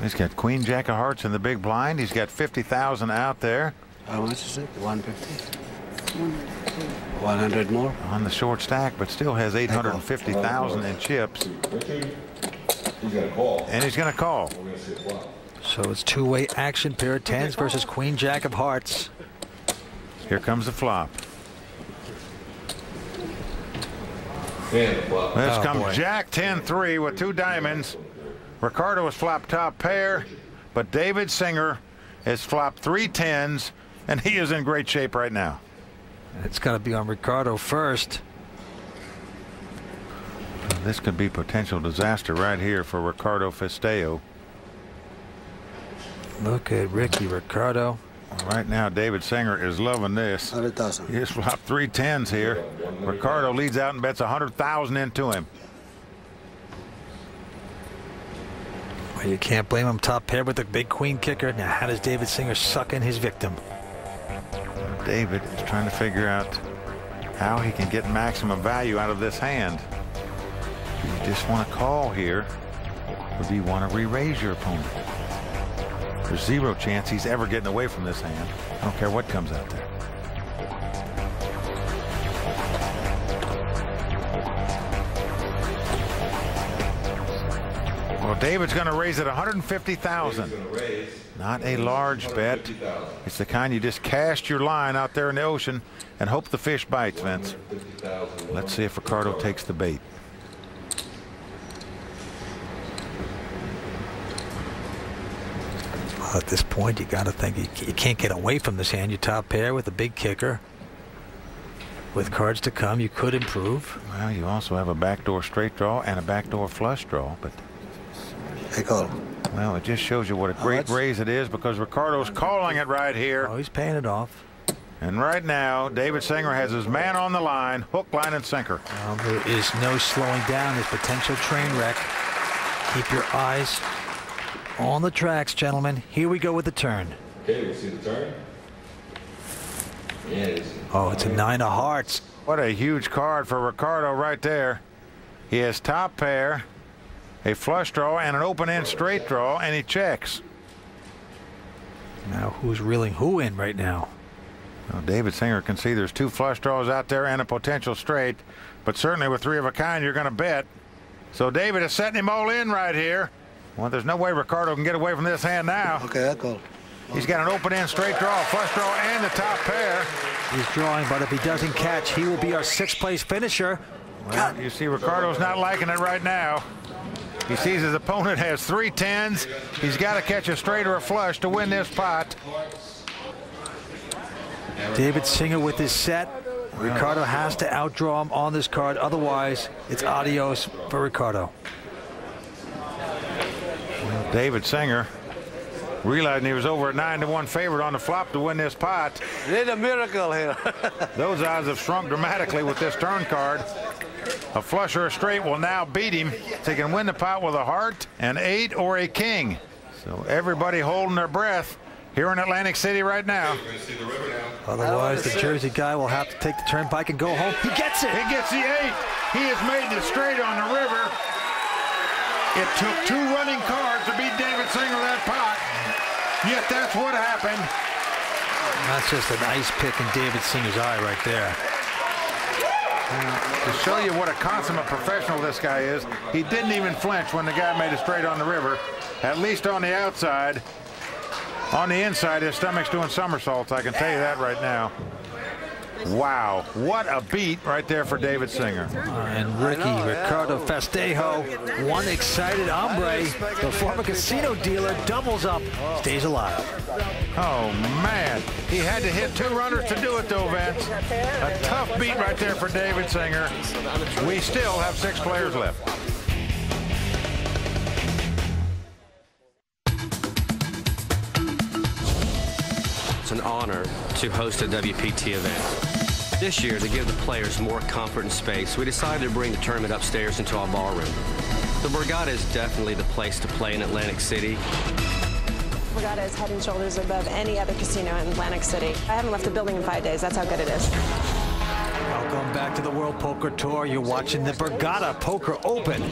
He's got Queen Jack of Hearts in the big blind. He's got 50,000 out there. How much is it? 150. 100 more on the short stack, but still has 850,000 in chips. And he's going to call. So it's two-way action, pair of tens versus Queen Jack of Hearts. Here comes the flop. This comes Jack 10-3 with 2 diamonds. Ricardo has flopped top pair, but David Singer has flopped 3 tens, and he is in great shape right now. It's got to be on Ricardo first. This could be potential disaster right here for Ricardo Festeo. Look at Ricky Ricardo. Right now, David Singer is loving this. 100,000. He has flopped 3 tens here. Ricardo leads out and bets 100,000 into him. Well, you can't blame him. Top pair with a big queen kicker. Now, how does David Singer suck in his victim? David is trying to figure out how he can get maximum value out of this hand. Do you just want to call here, or do you want to re-raise your opponent? There's 0 chance he's ever getting away from this hand. I don't care what comes out there. Well, David's going to raise it 150,000. Not a large bet. It's the kind you just cast your line out there in the ocean and hope the fish bites, Vince. Let's see if Ricardo takes the bait. Well, at this point, you got to think you can't get away from this hand. You top pair with a big kicker. With cards to come, you could improve. Well, you also have a backdoor straight draw and a backdoor flush draw, but I call. Well, it just shows you what a great raise it is, because Ricardo's calling it right here. Oh, he's paying it off. And right now, David Singer has his man on the line, hook, line, and sinker. Well, there is no slowing down this potential train wreck. Keep your eyes on the tracks, gentlemen. Here we go with the turn. Okay, we'll see the turn. Oh, it's a 9 of hearts. What a huge card for Ricardo right there. He has top pair, a flush draw, and an open-end straight draw, and he checks. Now, who's reeling who in right now? Well, David Singer can see there's 2 flush draws out there and a potential straight, but certainly with 3 of a kind, you're going to bet. So David is setting him all in right here. Well, there's no way Ricardo can get away from this hand now. Okay, I call. He's got an open-end straight draw, flush draw, and the top pair. He's drawing, but if he doesn't catch, he will be our 6th-place finisher. Well, you see Ricardo's not liking it right now. He sees his opponent has 3 tens. He's got to catch a straight or a flush to win this pot. David Singer with his set. Ricardo has to outdraw him on this card. Otherwise, it's adios for Ricardo. Well, David Singer, realizing he was over a 9-1 favorite on the flop to win this pot. Need a miracle here. Those odds have shrunk dramatically with this turn card. A flush or a straight will now beat him, so he can win the pot with a heart, an 8, or a king. So everybody holding their breath here in Atlantic City right now. Otherwise, the Jersey guy will have to take the turnpike and go home. He gets it. He gets the 8. He has made the straight on the river. It took 2 running cards to beat David Singer that pot. Yet that's what happened. That's just an ice pick in David Singer's eye right there. To show you what a consummate professional this guy is, he didn't even flinch when the guy made a straight on the river, at least on the outside. On the inside, his stomach's doing somersaults, I can tell you that right now. Wow, what a beat right there for David Singer. And Ricardo Festeo, one excited hombre, the former casino dealer, doubles up, stays alive. Oh, man. He had to hit 2 runners to do it, though, Vince. A tough beat right there for David Singer. We still have 6 players left. It's an honor to host a WPT event. This year, to give the players more comfort and space, we decided to bring the tournament upstairs into our ballroom. The Borgata is definitely the place to play in Atlantic City. Borgata is head and shoulders above any other casino in Atlantic City. I haven't left the building in 5 days. That's how good it is. Welcome back to the World Poker Tour. You're watching the Borgata Poker Open.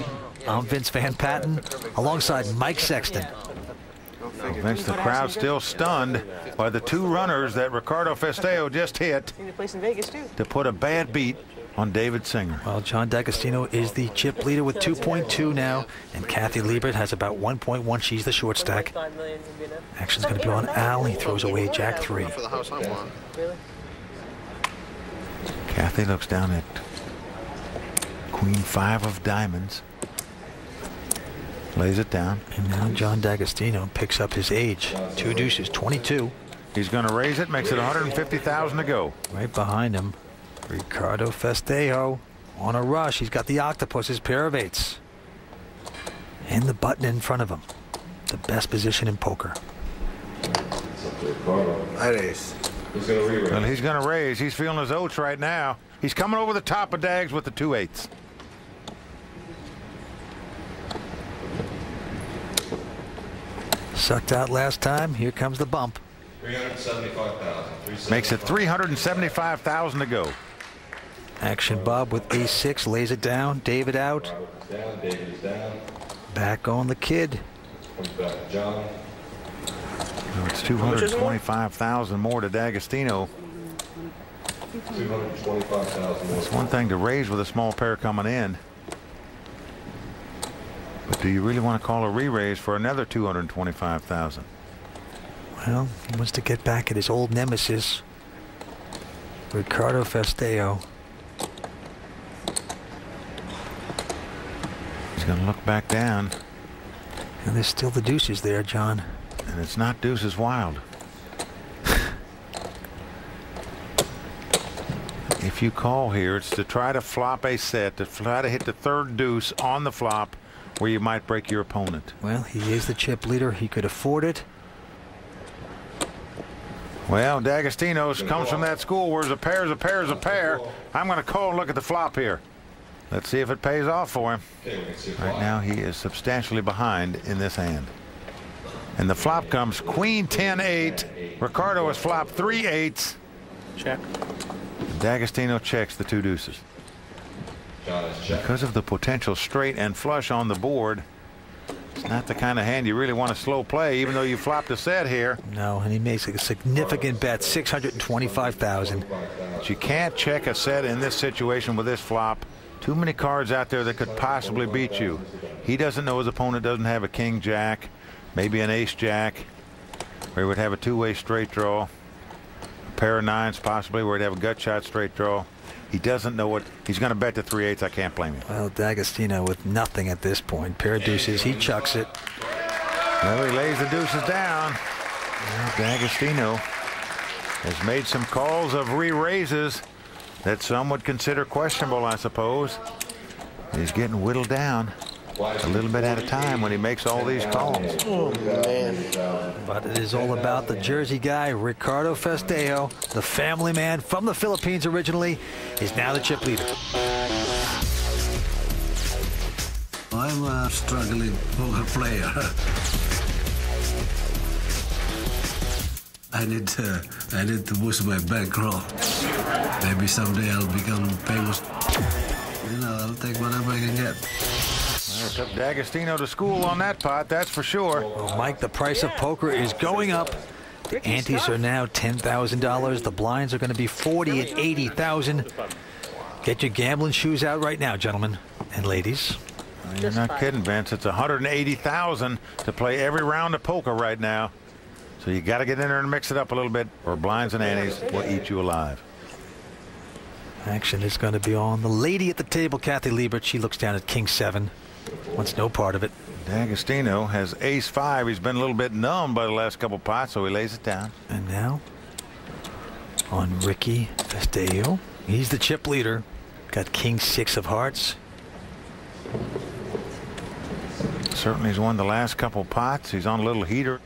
I'm Vince Van Patten, alongside Mike Sexton. Vince, the crowd still stunned by the two runners that Ricardo Festeo just hit to put a bad beat on David Singer. Well, John D'Agostino is the chip leader with 2.2 now, and Kathy Liebert has about 1.1. She's the short stack. Action's going to be on Al. He throws away Jack 3. Kathy looks down at Queen 5 of diamonds. Lays it down. And now John D'Agostino picks up his age. 2 deuces, 22. He's going to raise it, makes it 150,000 to go. Right behind him, Ricardo Festeo on a rush. He's got the octopus, his pair of 8s. And the button in front of him. The best position in poker. I raise. Well, he's going to raise. He's feeling his oats right now. He's coming over the top of Dags with the 2 8s. Sucked out last time. Here comes the bump. 375,000. Makes it 375,000 to go. Action Bob with ace-6 lays it down. David out. Down, David is down. Back on the kid. Comes back to John. So it's 225,000 more to D'Agostino. 225,000 more. It's one thing to raise with a small pair coming in. But do you really want to call a re-raise for another 225,000? Well, he wants to get back at his old nemesis, Ricardo Festeo. He's going to look back down. And there's still the deuces there, John. And it's not deuces wild. If you call here, it's to try to flop a set, to try to hit the 3rd deuce on the flop where you might break your opponent. Well, he is the chip leader. He could afford it. Well, D'Agostino comes from that school where a pair is a pair is a pair. I'm going to call and look at the flop here. Let's see if it pays off for him. Right now, he is substantially behind in this hand. And the flop comes Queen 10-8. Ricardo has flopped 3 8s. Check. D'Agostino checks the 2 deuces. John is checked. Because of the potential straight and flush on the board, it's not the kind of hand you really want to slow play, even though you flopped a set here. No, and he makes a significant bet, 625,000. But you can't check a set in this situation with this flop. Too many cards out there that could possibly beat you. He doesn't know his opponent doesn't have a king jack, maybe an ace jack, where he would have a 2-way straight draw. A pair of 9s possibly where he'd have a gut shot straight draw. He doesn't know what he's going to bet the 3 8s. I can't blame him. Well, D'Agostino with nothing at this point. Pair of deuces. He chucks it. Well, he lays the deuces down. Well, D'Agostino has made some calls of re-raises that some would consider questionable, I suppose. He's getting whittled down a little bit at a time when he makes all these calls. Oh, man. But it is all about the Jersey guy, Ricardo Festeo, the family man from the Philippines originally, is now the chip leader. I'm a struggling poker player. I need to boost my bankroll. Maybe someday I'll become famous. You know, I'll take whatever I can get. Well, it took D'Agostino to school on that pot, that's for sure. Well, Mike, the price of poker is going up. The antes are now $10,000. The blinds are going to be $40,000 and $80,000. Get your gambling shoes out right now, gentlemen and ladies. You're not kidding, Vince. It's $180,000 to play every round of poker right now. So you got to get in there and mix it up a little bit, or blinds and antes will eat you alive. Action is going to be on the lady at the table, Kathy Liebert. She looks down at King 7. Wants no part of it. D'Agostino has ace 5. He's been a little bit numb by the last couple pots, so he lays it down. And now on Ricky Festeo. He's the chip leader. Got King 6 of hearts. Certainly he's won the last couple pots. He's on a little heater.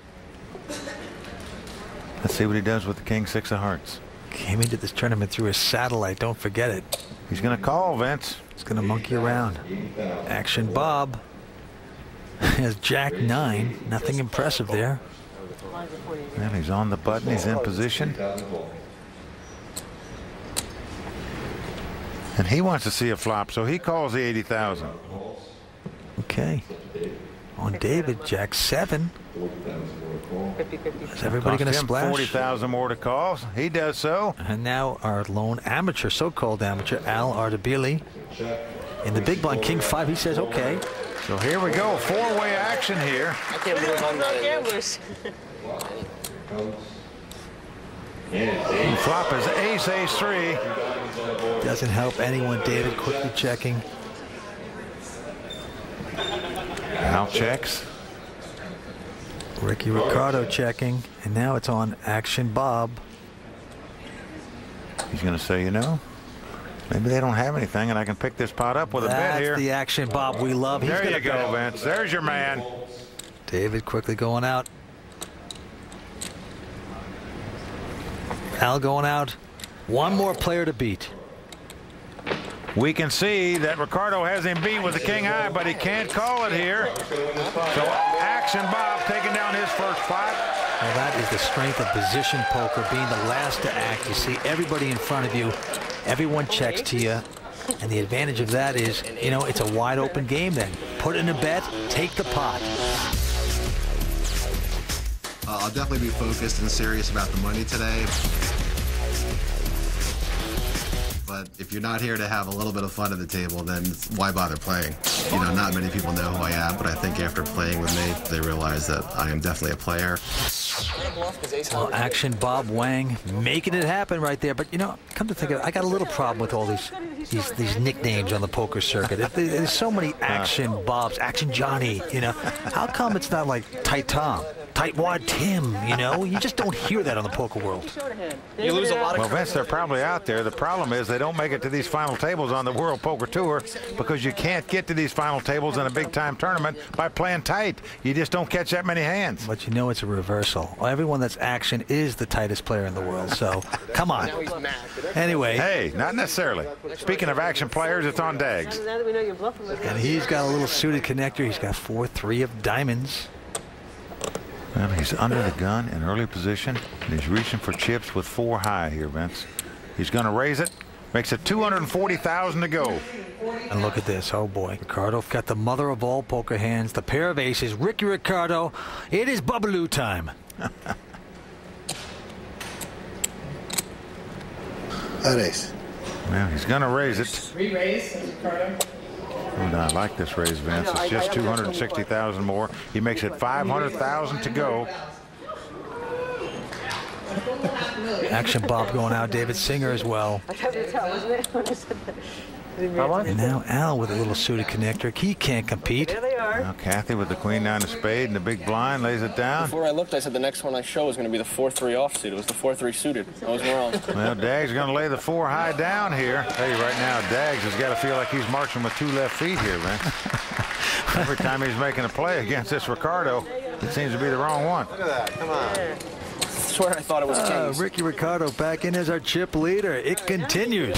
Let's see what he does with the King 6 of hearts. Came into this tournament through a satellite. Don't forget it. He's going to call, Vince. He's going to monkey around. Action Bob has Jack 9. Nothing impressive there. Well, he's on the button. He's in position. And he wants to see a flop, so he calls the 80,000. Okay. on David. Jack 7. Is everybody going to splash? 40,000 more to call. He does so. And now our lone amateur, so-called amateur, Al Ardabili. In the big blind, King 5, he says, okay. So here we go, 4-way action here. I can't believe I'm not gamblers. Flop is ace, ace 3. Doesn't help anyone. David quickly checking. Al checks. Ricky Ricardo checking. And now it's on Action Bob. He's going to say, you know, maybe they don't have anything and I can pick this pot up with a bet here. That's the Action Bob we love. He's There gonna you go, bet. Vince. There's your man. David quickly going out. Al going out. One more player to beat. We can see that Ricardo has him beat with the king high, but he can't call it here. So Action Bob taking down his first pot. Well, that is the strength of position poker, being the last to act. You see everybody in front of you. Everyone checks to you. And the advantage of that is, you know, it's a wide open game then. Put in a bet, take the pot. I'll definitely be focused and serious about the money today. But if you're not here to have a little bit of fun at the table, then why bother playing? You know, not many people know who I am, but I think after playing with me, they realize that I am definitely a player. Well, Action Bob Wang making it happen right there. But, you know, come to think of it, I got a little problem with all these nicknames on the poker circuit. There's so many Action Bobs, Action Johnny, you know. How come it's not like Tight Tom, Tight Wad Tim, you know? You just don't hear that on the poker world. You lose a lot of Well, Vince, they're probably out there. The problem is they don't make it to these final tables on the World Poker Tour because you can't get to these final tables in a big-time tournament by playing tight. You just don't catch that many hands. But you know it's a reversal. Well, everyone that's Action is the tightest player in the world, so come on. Anyway. Hey, not necessarily. Speaking of Action players, it's on Dags. Now that we know you're bluffing with And he's got a little suited connector. He's got 4-3 of diamonds. Well, he's under the gun in early position, and he's reaching for chips with 4 high here, Vince. He's going to raise it. Makes it 240,000 to go. And look at this. Oh, boy. Ricardo got the mother of all poker hands, the pair of aces. Ricky Ricardo, it is Bubbaloo time. That ace. Well, he's going to raise it. Re-raise, Ricardo. Oh, no, I like this raise, Vince. It's just 260,000 more. He makes it 500,000 to go. Action Bob going out. David Singer as well. I tried to tell, wasn't it? When I said that. And now Al with a little suited connector. He can't compete. There they are. Now Kathy with the queen nine of spade and the big blind lays it down. Before I looked, I said the next one I show is going to be the 4-3 offsuit. It was the 4-3 suited. I was wrong. Well, Dags is going to lay the 4 high down here. Tell you right now, Dags has got to feel like he's marching with 2 left feet here, Vince. Every time he's making a play against this Ricardo, it seems to be the wrong one. Look at that. Come on. I swear I thought it was kings. Ricky Ricardo back in as our chip leader. It continues.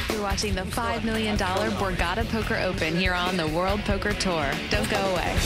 You're watching the $5 million Borgata Poker Open here on the World Poker Tour. Don't go away.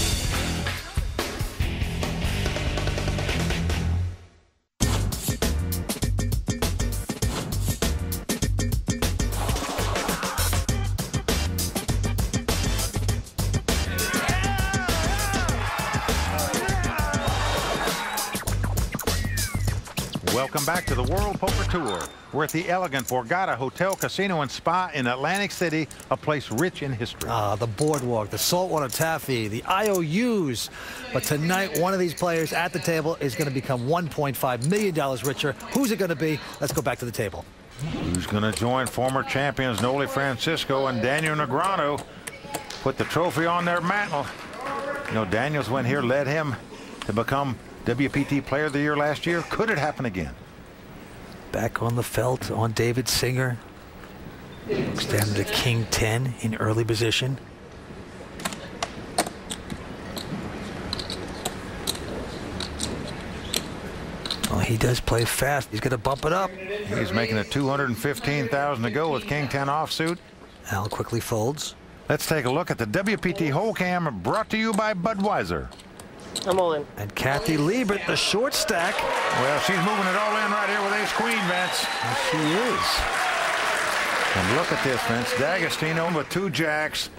Welcome back to the World Poker Tour. We're at the elegant Borgata Hotel, Casino, and Spa in Atlantic City, a place rich in history. The boardwalk, the saltwater taffy, the IOUs. But tonight, one of these players at the table is going to become $1.5 million richer. Who's it going to be? Let's go back to the table. Who's going to join former champions Noli Francisco and Daniel Negreanu? Put the trophy on their mantle. You know, Daniel's win here led him to become WPT Player of the Year last year. Could it happen again? Back on the felt on David Singer. Looks down to King 10 in early position. Well, he does play fast. He's going to bump it up. He's making it 215,000 to go with King 10 offsuit. Al quickly folds. Let's take a look at the WPT Whole Cam, brought to you by Budweiser. I'm all in. And Kathy Liebert, the short stack. Well, she's moving it all in right here with ace queen, Vince. And she is. And look at this, Vince D'Agostino with 2 jacks.